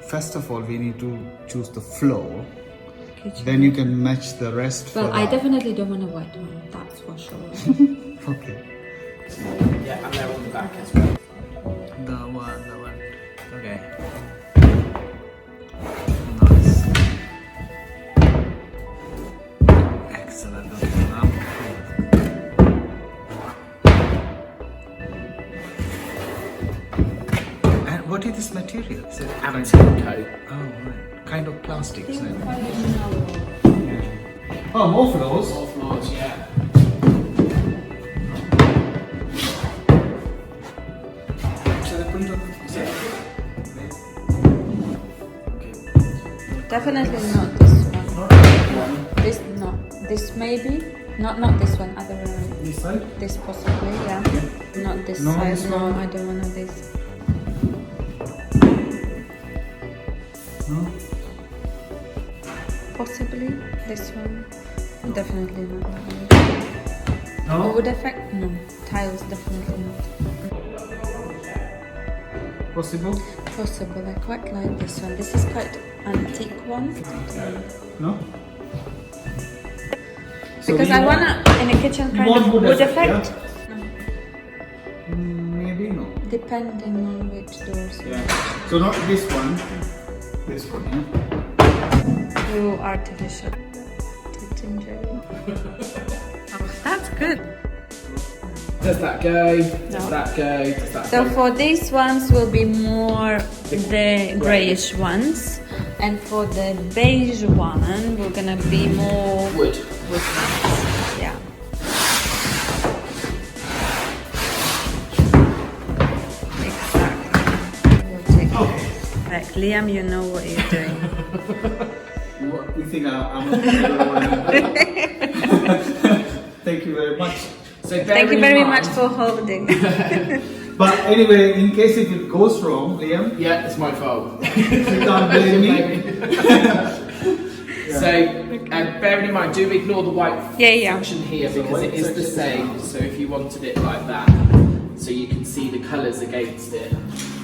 first of all, we need to choose the floor. Kitchen. Then you can match the rest. Well, for I that. definitely don't want a white one. That's for sure. Okay. Yeah, and they're on the back as well. The one. Okay. Nice. Excellent. And what is this material? Is it Antique coat. Oh, right. Kind of plastic, isn't it? Yeah. Oh, more floors. All floors, yeah. Shall I put it on? Definitely not this one. This no. This maybe. Not this one. Other This side? this possibly. Yeah. Not this No, side. this No, one? I don't want this. No? Possibly this one. Definitely not that one. No? Or would affect? No. Tiles definitely not. Possible? Possible. I quite like this one. This is quite antique one. No? Because I wanna in a kitchen kind want of wood wood effect, effect. No. Maybe no. Depending on which doors. Yeah. So not this one. This one, yeah? You artificial. Oh, that's good. Does that go? Does No. that go? Does that So go? for these ones will be more the greyish ones, and for the beige one we're gonna be more Wood. wood ones. Yeah. Exactly. We'll take it. Like Liam, you know what you're doing. What we think I'm Thank you very much. So Thank you very much for holding. But anyway, in case if it goes wrong, Liam, Yeah, it's my fault. you can't blame me. So, bearing in mind, do ignore the white Yeah. section here because it is the same. So if you wanted it like that, so you can see the colours against it.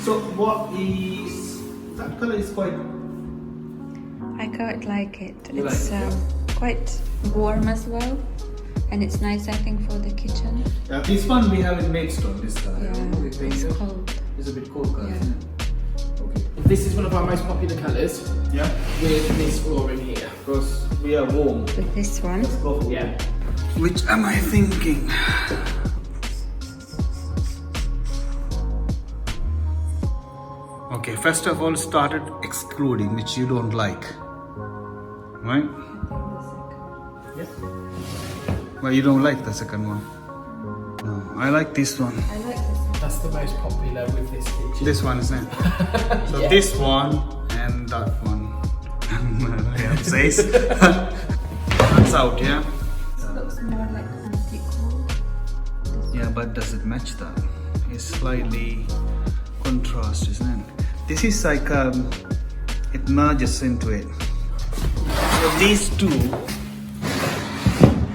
So what is that color is quite I quite like it. You It's like it, quite warm as well, and it's nice, I think, for the kitchen. this one we have in Maidstone, this color. We Yeah, think it's so. cold. It's a bit cold color, Yeah. isn't it? Okay. This is one of our most popular colours Yeah. with this flooring here. Because we are warm. With this one, Let's go for Yeah. Which am I thinking? Okay, first of all, started excluding which you don't like, right? Yes. Well, you don't like the second one. No, I like this one. I like this one. That's the most popular with this kitchen. This one, isn't it? So Yeah. this one and that one. Yeah, says. That's out, yeah? This looks more like antique wood. Yeah, but does it match that? It's slightly contrast, isn't it? This is like it merges into it. So these two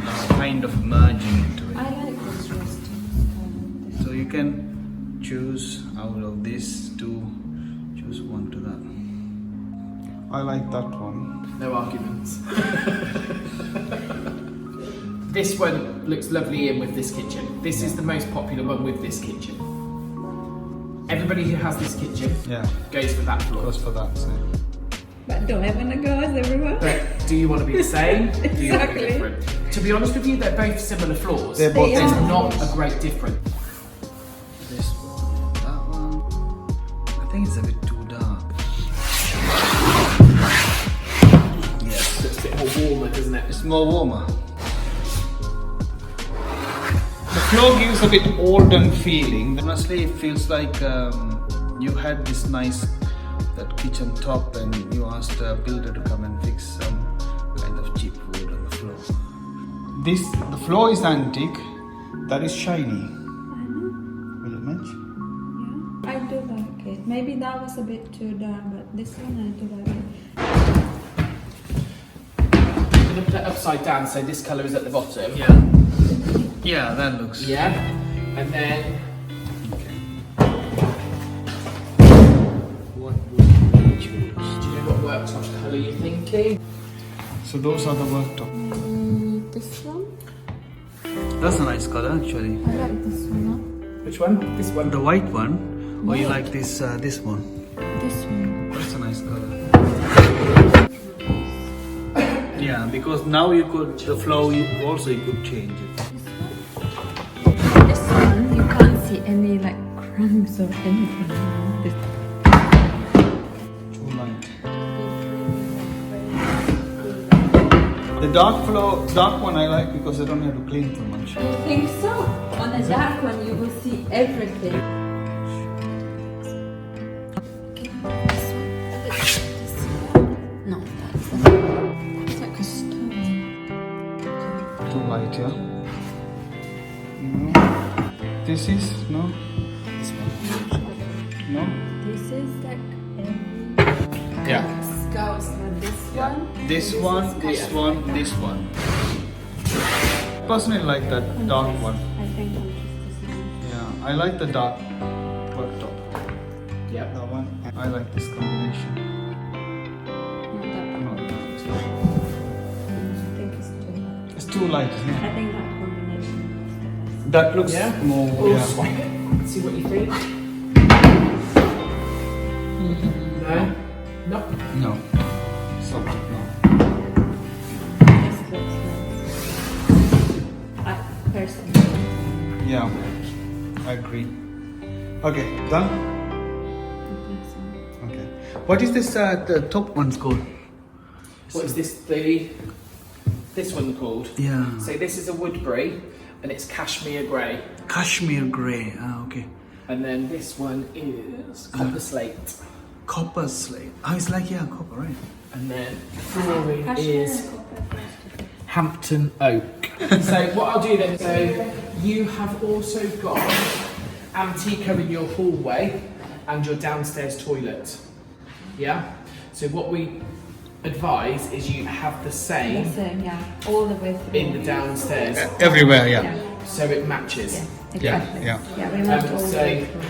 are kind of merging into it. I like this rusty. So you can choose out of these two, choose one to that. I like that one. No arguments. This one looks lovely in with this kitchen. This is the most popular one with this kitchen. Everybody who has this kitchen Yeah, goes for that floor. goes for that. So. But don't have any girls everywhere. But do you want to be the same? Do you want to be Exactly. different? To be honest with you, they're both similar floors. They're both They There's are. not a great difference. This one, that one. I think it's a bit too dark. Yes, It's a bit more warmer, doesn't it? it's more warmer. The floor gives a bit olden feeling. Honestly, it feels like you had this nice that kitchen top and you asked a builder to come and fix some kind of cheap wood on the floor. The floor is antique, that is shiny. Will it match? Yeah, I do like it. Maybe that was a bit too dark, but this one I do like it. I'm going to put it upside down so this colour is at the bottom. Yeah, that looks. Yeah. And then What would you choose? worktop colour you're thinking? So those are the worktop. This one? That's a nice color actually. I like this one. Which one? This one. The white one, or you like this this one? This one. That's a nice color. Yeah, because now you could the flow you could change it. This one, you can't see any like crumbs or anything. This Too light. The dark one I like because I don't have to clean too much. I think so. On the dark one, you will see everything. No, that's it's like a stone. Too light, yeah. No. This is no. This one. No. This is like Yeah. goes with this one. This one, this one, this one. Personally, like that dark one. I think I'll just this one. Yeah, I like the dark worktop. Yeah. That one. I like this combination. No, that No, it's not. I think it's too much. It's too light, isn't I it? think that combination is the best. That looks Yeah? more. We'll Yeah. swap it. See what you think. No? No. No. So no. This looks nice. I personally. Yeah, I agree. Okay, done. think so. Okay. What is this? The top one's called? What is this? This one called? Yeah. So this is a Woodbury, and it's cashmere grey. Cashmere grey. Ah, okay. And then this one is copper slate. Copper slate. Oh, it's like copper, right? And then flooring Cashmere is and copper first. Hampton Oak. So what I'll do then, so you have also got Antica in your hallway and your downstairs toilet. Yeah? So what we advise is you have the same The same, yeah, all the way through. in the downstairs Everywhere, so it matches. Yeah, exactly. Yeah, Yeah, we want all the So way through.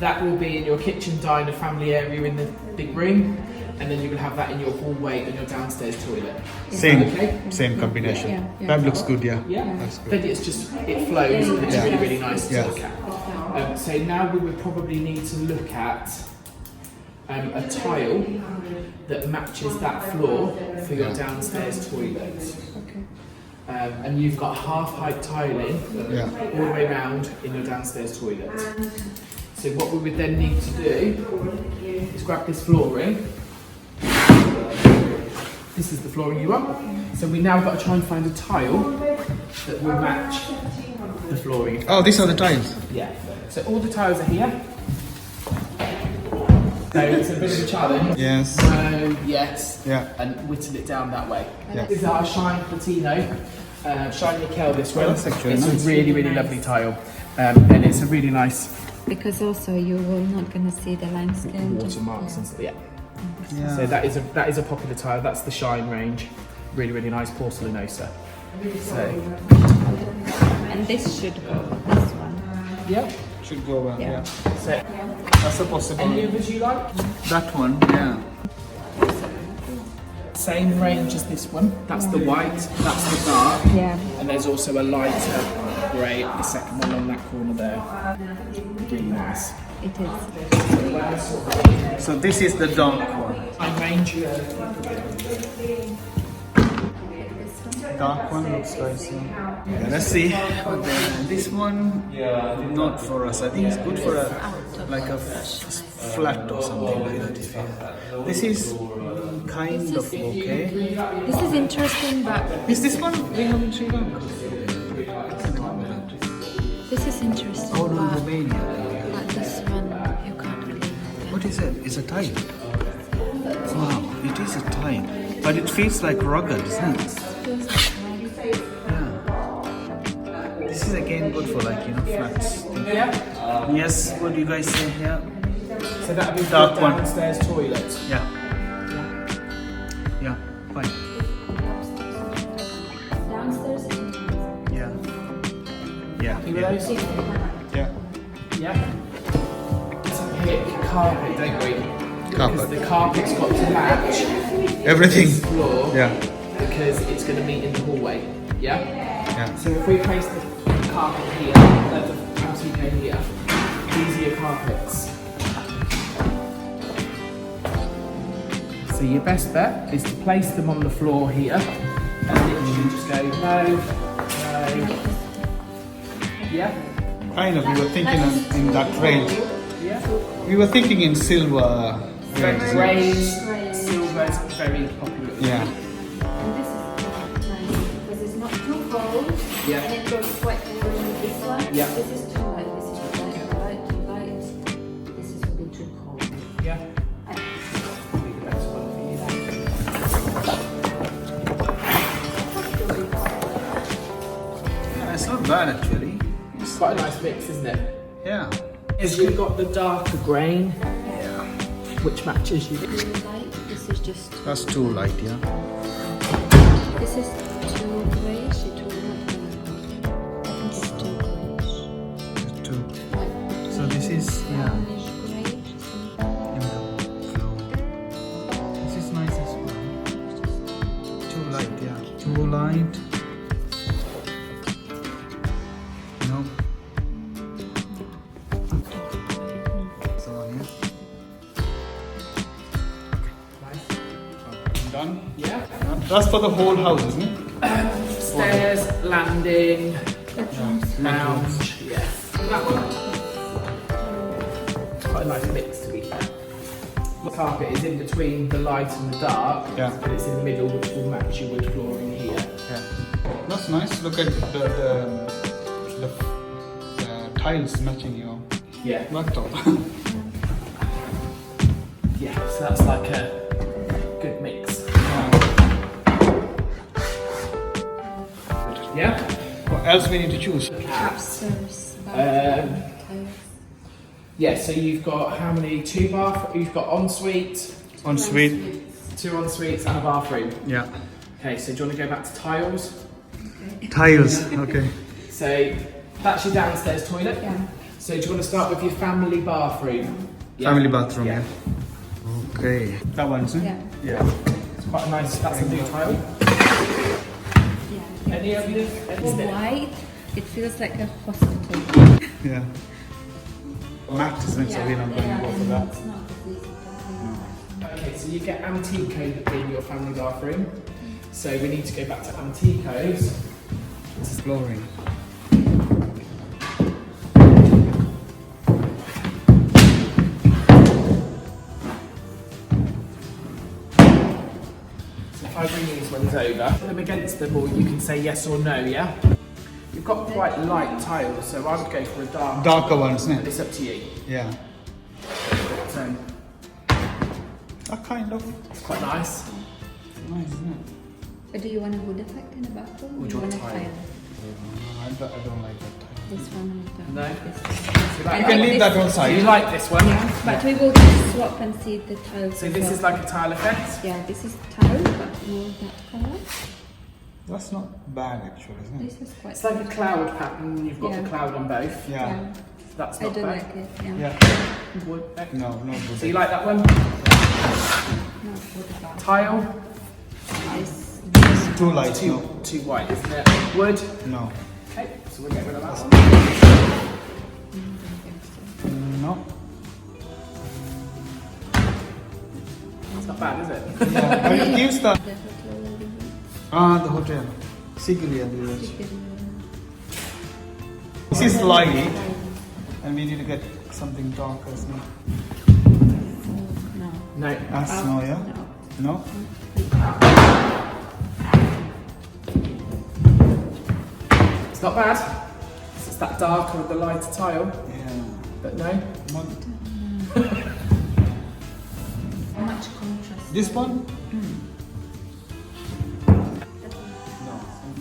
that will be in your kitchen, diner, family area in the big room, and then you will have that in your hallway and your downstairs toilet. Same, Okay. same combination. Yeah, yeah. That looks good, yeah. Yeah, That's good. then it's just, it flows and it's Yeah. really, really nice to Yeah. look at. So now we would probably need to look at a tile that matches that floor for your downstairs toilet. Okay. And you've got half height tiling Yeah. all the way around in your downstairs toilet. So what we would then need to do is grab this flooring. This is the flooring you want. So we now got to try and find a tile that will match the flooring. Oh, these are the tiles. Yeah. So all the tiles are here. So it's a bit of a challenge. Yes. No, yes. Yeah. And whittle it down that way. Yeah. This is our Shine Platino. Shine Nickel, this one. That's actually it's nice. a really, really lovely tile. And it's a really nice Because also you will not gonna see the limestone. watermarks and stuff. Yeah. Yeah. So that is a popular tile. That's the Shine range. Really, really nice porcelainosa. So And this should go with this one. yeah. Should go well, Yeah. yeah. So That's a possibility. any others you like? That one, yeah. Same range as this one. That's the white. That's the dark. Yeah. And there's also a lighter grey at the second one on that corner there. Really nice. It is. So this is the dark one. Same range. Dark one looks like yeah, let's see. But then this one, not for us. I think it's good for a like a flat or something like that. This is kind of okay. This is interesting, but Is this one we have in Sri Lanka? this is interesting. Out of but, Romania. but this one you can't really. What is it? It's a tile. Wow, it is a tile. But it feels like rugged, isn't it? Yeah. This is again good for like, flats. Yeah. Yes, what do you guys say here? So that would be Dark the one. downstairs toilet. Yeah. Yeah, fine. Downstairs. Yeah. Yeah. You with Yeah. those? Yeah. Yeah. Let's pick carpet, don't we? Because Carpet. the carpet's got to match Everything. this floor Yeah. because it's going to meet in the hallway. Yeah? Yeah. So if we place the carpet here, the antique here, these are your carpets. So your best bet is to place them on the floor here and literally just go no. Yeah? Kind of. We were thinking in that range. Yeah? We were thinking in silver range. isn't it? Greys, silver's very popular. Yeah. And this is nice because it's not too cold. Yeah. And it goes quite well with this one. Yeah. This is too light. This is too light. Too light. This is a bit too cold. Yeah. I- Be the best one for you then. Yeah, it's not bad actually. It's quite a nice mix, isn't it? Yeah. Is you've got the darker grain, Yeah. which matches you. Too light. This is just. That's too light, yeah. This is too grayish. It will not really go. I think it's too grayish. It's too Like So this is brownish grayish. Something. in the flow. This is nice as well. Too light, yeah. Too light. No. So yeah. Nice. Done. Yeah. That's for the whole house, isn't it? Stairs, landing, Bedrooms. lounge. Yeah. That one. It's quite a nice mix to be fair. The carpet is in between the light and the dark, Yeah. but it's in the middle, which will match your wood flooring here. Yeah. That's nice. Look at the tiles matching your Yeah. blacktop. Yeah. So that's like a good mix. Yeah. What else we need to choose? Upstairs. Um, Tiles. Yeah. So you've got how many? 2 bath. You've got ensuite, Ensuite. 2 ensuites, and a bathroom. Yeah. Okay. So do you want to go back to tiles? Tiles. Okay. So that's your downstairs toilet. Yeah. So do you want to start with your family bathroom? Yeah. Family bathroom. Yeah. Yeah. Okay. That one, isn't it? Yeah. Yeah. It's quite a nice. That's a new tile. Yeah. Any of you? For white, it feels like a hospital. Yeah. Matte, isn't it? So we're not going to go for that. It's not easy. Okay, so you get Antico in your family bathroom. So we need to go back to Antico's. Flooring. So if I bring these ones over, put them against the wall, you can say yes or no, yeah? You've got quite light tiles, so I would go for a dark. Darker one, isn't But it? it's up to you. Yeah. So That kind of it's quite nice. nice, isn't it? But do you want a wood effect in the bathroom? Or do you want a tile? I don't like that. This one with the. No? This. You I You like can like leave this- that on You side. like this one? But we will just swap and see the tiles. So as this well. is like a tile effect. Yeah, this is tile, but more that color. That's not bad actually, isn't it? This is quite. It's like a cloud pattern. You've got Yeah. the cloud on both. Yeah. That's I not do bad. like it. Yeah. Yeah. Wood, eh? No, no good. So you like that one? Not wood about. Tile. This. Too light. Too white, isn't it? Wood. No. Okay, so we'll get rid of that one. No. It's not bad, is it? Yeah. But it gives the The hotel living the hotel. Sigilian village. room. This is light, and we need to get something darker, isn't it? No. No. That's no, yeah. No. No. It's not bad. It's that darker with the lighter tile, Yeah. but no. Not Much contrast. this one? No.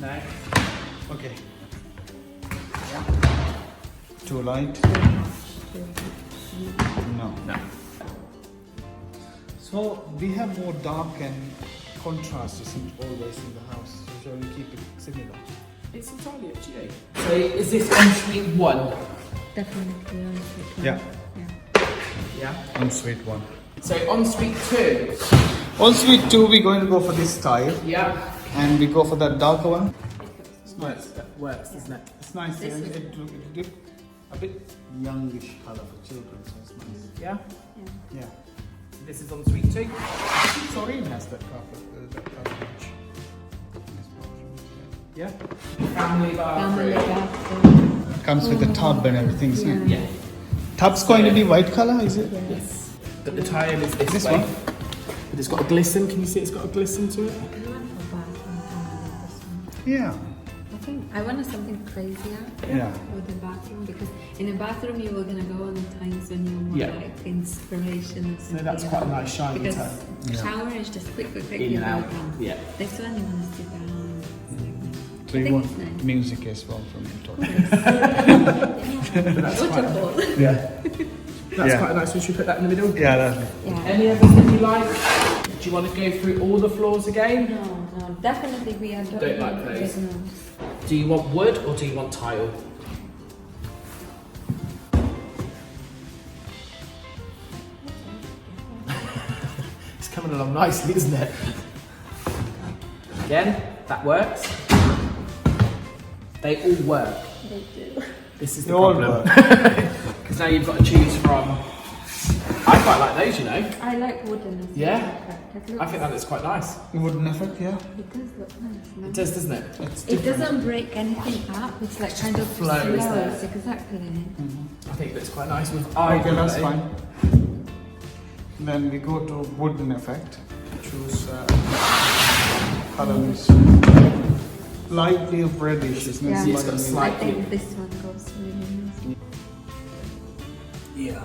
No. Okay. Too light? No. No. So we have more dark and contrast, isn't always in the house. So shall we keep it similar? It's entirely up to you. So is this ensuite 1? Definitely on sweet one. Yeah. Yeah. Yeah. Ensuite one. So on suite 2. On suite 2, we're going to go for this style. Yeah. And we go for that darker one. It's nice. That works, doesn't it? It's nice. Yeah. It gives a bit youngish color for children, so it's nice. Yeah. Yeah. This is on suite 2. Sorry, it has that carpet. That carpet. Yeah. Family Family bathroom. bathroom. Comes with the tub and everything, isn't it? Yeah. Tub's going to be white color, is it? Yes. But the tile is this This way. one? But it's got a glisten. Can you see it's got a glisten to it? Yeah. I think I wanted something crazier Yeah. with the bathroom, because in a bathroom you were gonna go on the times when you want Yeah. like inspiration. So that's quite a nice shiny Because tone. Yeah. shower is just quick, In you and go out. down. Yeah. This one you want to sit down. So I you think want it's nice. music as well from the top. That's quite, Waterfall. yeah. That's Yeah. quite nice. We should put that in the middle. Yeah, that's Yeah. Any others that you like? Do you want to go through all the floors again? No, definitely we are Don't like those. No. Do you want wood or do you want tile? It's coming along nicely, isn't it? Again, that works. They all work. They do. This is They the all problem. work. Because now you've got to choose from. I quite like those, you know. I like wooden as well. Yeah? That I think that looks quite nice. wooden effect, yeah. It does look nice. No? It does, doesn't it? It's It different. doesn't break anything up. It's like kind of flow, isn't flows. it? Exactly. I think it looks quite nice with Okay, that's eh? fine. Then we go to wooden effect. Choose color is lightly reddish, isn't it? Yeah. It's got a I slight- think this one goes really nice. Yeah.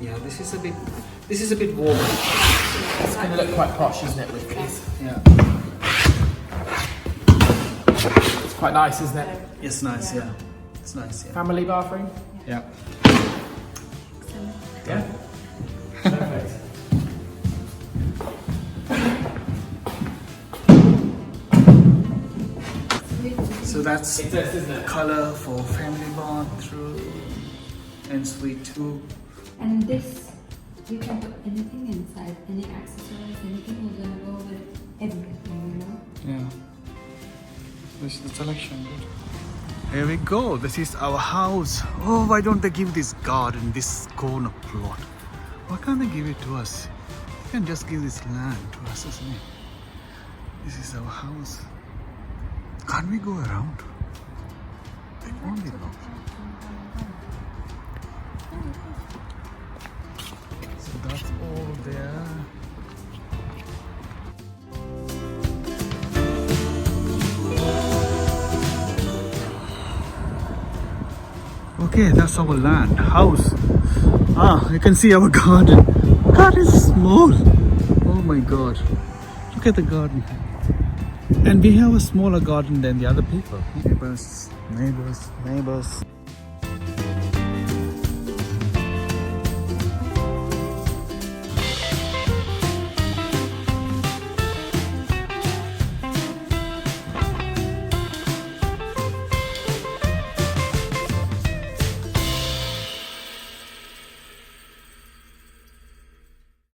Yeah, this is a bit warm. It's going to look quite posh, isn't it, with these? Yeah. It's quite nice, isn't it? It's nice, yeah. It's nice, yeah. Family bathroom? Yeah. Yeah. Perfect. So that's It does, doesn't it? color for family bathroom and suite 2. And this, you can put anything inside, any accessories, anything. You're gonna go with everything, you know. Yeah. This is the selection. Good. Here we go. This is our house. Oh, why don't they give this garden, this corner plot? Why can't they give it to us? They can just give this land to us, isn't it? This is our house. Can't we go around? It won't be long. So that's all there. Okay, that's our land, house. Ah, you can see our garden. Garden is small. Oh my god. Look at the garden. And we have a smaller garden than the other people. Neighbors, neighbors, neighbors.